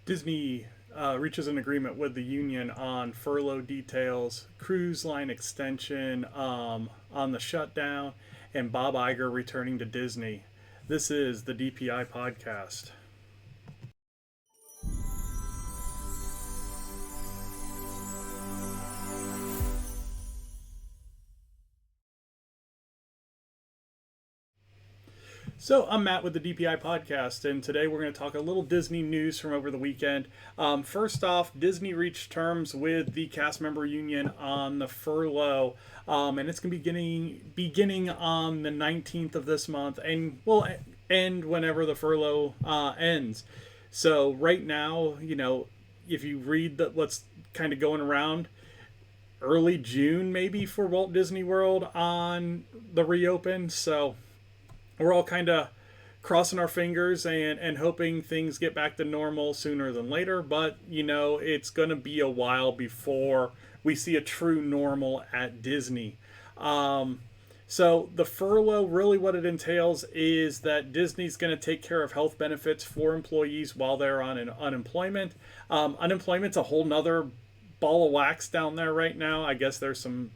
Disney reaches an agreement with the union on furlough details, cruise line extension on the shutdown, and Bob Iger returning to Disney. This is the DPI podcast. So, I'm Matt with the DPI podcast, and today we're going to talk a little Disney news from over the weekend. First off, Disney reached terms with the cast member union on the furlough, and it's going to be beginning on the 19th of this month, and will end whenever the furlough ends. So, right now, if you read what's kind of going around, early June maybe for Walt Disney World on the reopen. So we're all kind of crossing our fingers and hoping things get back to normal sooner than later. But, it's going to be a while before we see a true normal at Disney. So the furlough, really what it entails is that Disney's going to take care of health benefits for employees while they're on unemployment. Unemployment's a whole nother ball of wax down there right now. I guess there's some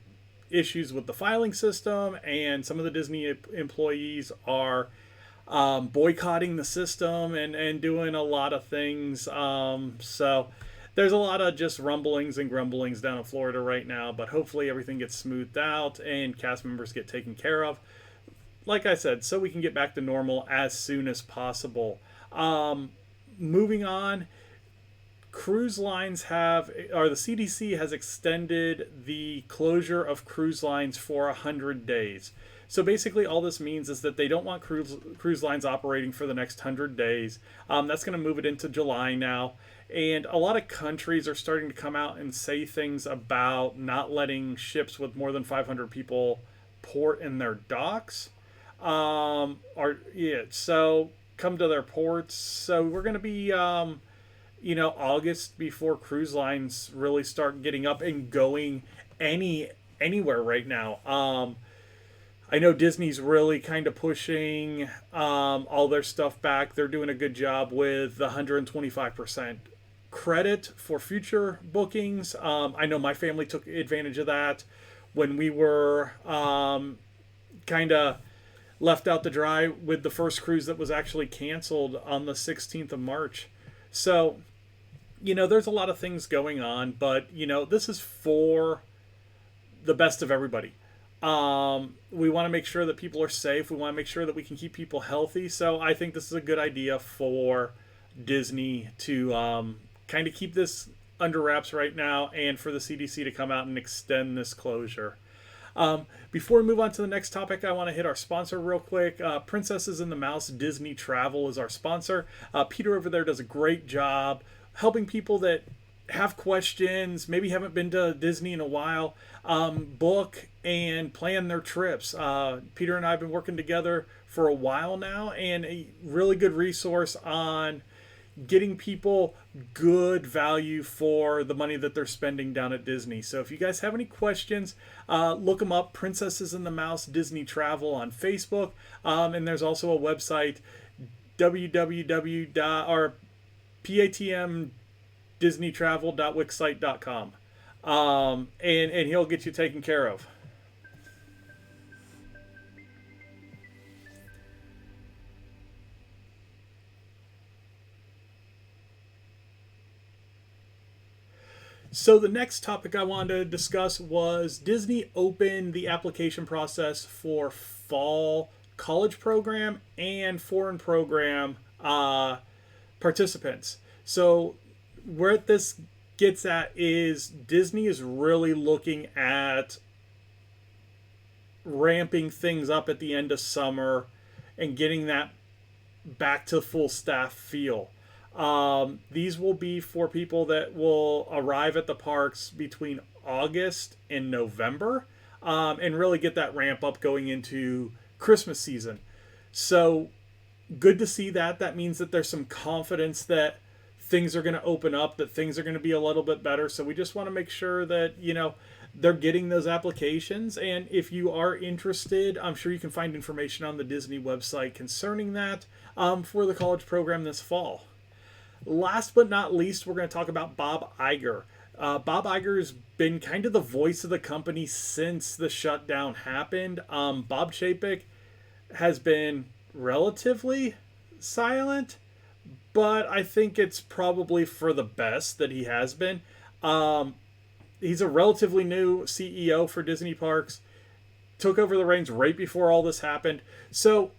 issues with the filing system, and some of the Disney employees are boycotting the system and doing a lot of things. So there's a lot of just rumblings and grumblings down in Florida right now, but hopefully everything gets smoothed out and cast members get taken care of. Like I said, so we can get back to normal as soon as possible. Moving on, cruise lines the CDC has extended the closure of cruise lines for 100 days. So basically all this means is that they don't want cruise lines operating for the next 100 days. That's going to move it into July now. And a lot of countries are starting to come out and say things about not letting ships with more than 500 people port in their docks. So come to their ports. So we're going to be August before cruise lines really start getting up and going anywhere right now. I know Disney's really kind of pushing all their stuff back. They're doing a good job with the 125% credit for future bookings. I know my family took advantage of that when we were kind of left out to dry with the first cruise that was actually canceled on the 16th of March. So, there's a lot of things going on, but, this is for the best of everybody. We want to make sure that people are safe. We want to make sure that we can keep people healthy. So I think this is a good idea for Disney to kind of keep this under wraps right now, and for the CDC to come out and extend this closure. Before we move on to the next topic, I want to hit our sponsor real quick. Princesses and the Mouse Disney Travel is our sponsor. Peter over there does a great job helping people that have questions, maybe haven't been to Disney in a while, book and plan their trips. Peter and I have been working together for a while now, and a really good resource on getting people good value for the money that they're spending down at Disney. So if you guys have any questions, look them up, Princesses and the Mouse Disney Travel on Facebook. And there's also a website, patmdisneytravel.wixsite.com. And he'll get you taken care of. So the next topic I wanted to discuss was Disney opened the application process for fall college program and foreign program participants. So where this gets at is Disney is really looking at ramping things up at the end of summer and getting that back to full staff feel. These will be for people that will arrive at the parks between August and November, and really get that ramp up going into Christmas season. So good to see that. That means that there's some confidence that things are going to open up, that things are going to be a little bit better. So we just want to make sure that, they're getting those applications. And if you are interested, I'm sure you can find information on the Disney website concerning that for the college program this fall. last but not least, we're going to talk about Bob Iger. Bob Iger's been kind of the voice of the company since the shutdown happened. Bob Chapek has been relatively silent, but I think it's probably for the best that he has been. He's a relatively new CEO for Disney Parks, took over the reins right before all this happened. So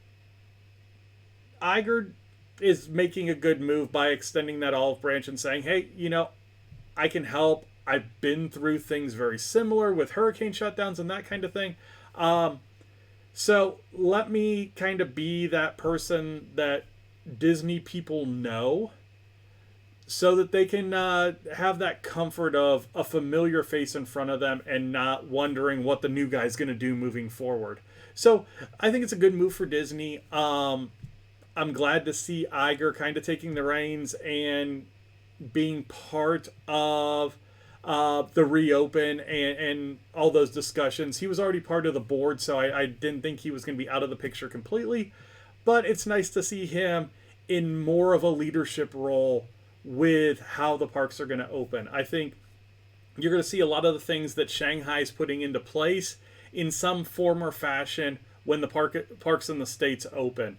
Iger is making a good move by extending that olive branch and saying, hey, I can help. I've been through things very similar with hurricane shutdowns and that kind of thing. So let me kind of be that person that Disney people know so that they can have that comfort of a familiar face in front of them and not wondering what the new guy's going to do moving forward. So I think it's a good move for Disney. I'm glad to see Iger kind of taking the reins and being part of the reopen and all those discussions. He was already part of the board, so I didn't think he was going to be out of the picture completely. But it's nice to see him in more of a leadership role with how the parks are going to open. I think you're going to see a lot of the things that Shanghai's putting into place in some form or fashion when the parks in the States open.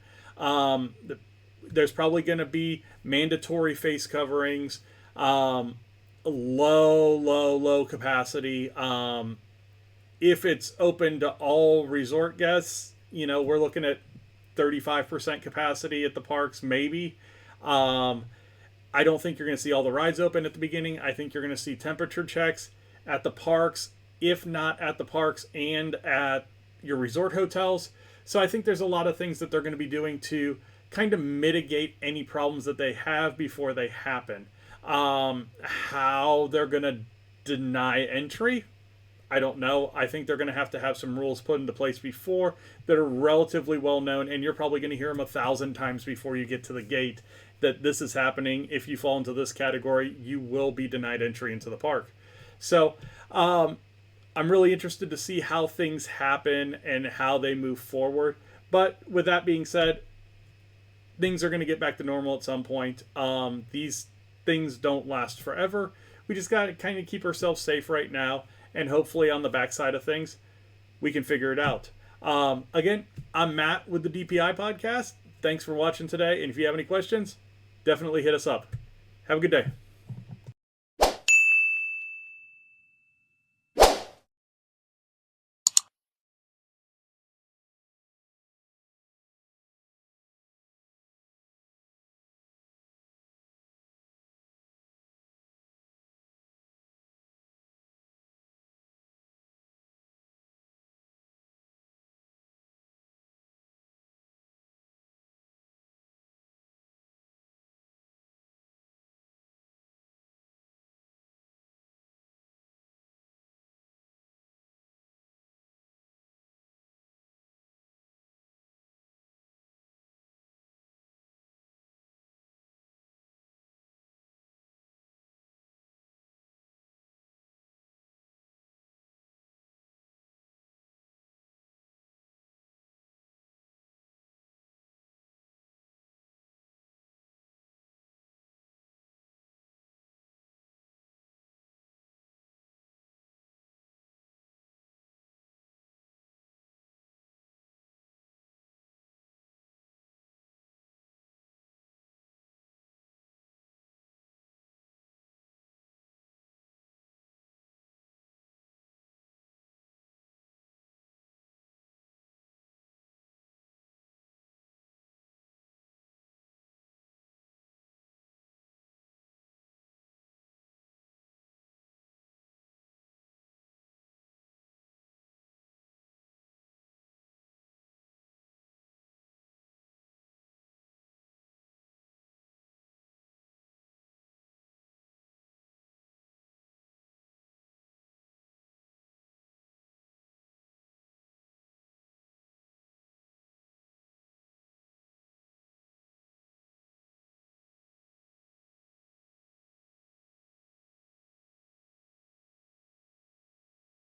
There's probably going to be mandatory face coverings, low capacity. If it's open to all resort guests, we're looking at 35% capacity at the parks, maybe. I don't think you're going to see all the rides open at the beginning. I think you're going to see temperature checks at the parks, if not at the parks and at your resort hotels. So I think there's a lot of things that they're going to be doing to kind of mitigate any problems that they have before they happen. How they're going to deny entry, I don't know. I think they're going to have some rules put into place before that are relatively well known, and you're probably going to hear them 1,000 times before you get to the gate that this is happening. If you fall into this category, you will be denied entry into the park. So I'm really interested to see how things happen and how they move forward. But with that being said, things are going to get back to normal at some point. These things don't last forever. We just got to kind of keep ourselves safe right now, and hopefully on the backside of things, we can figure it out. Again, I'm Matt with the DPI podcast. Thanks for watching today, and if you have any questions, definitely hit us up. Have a good day.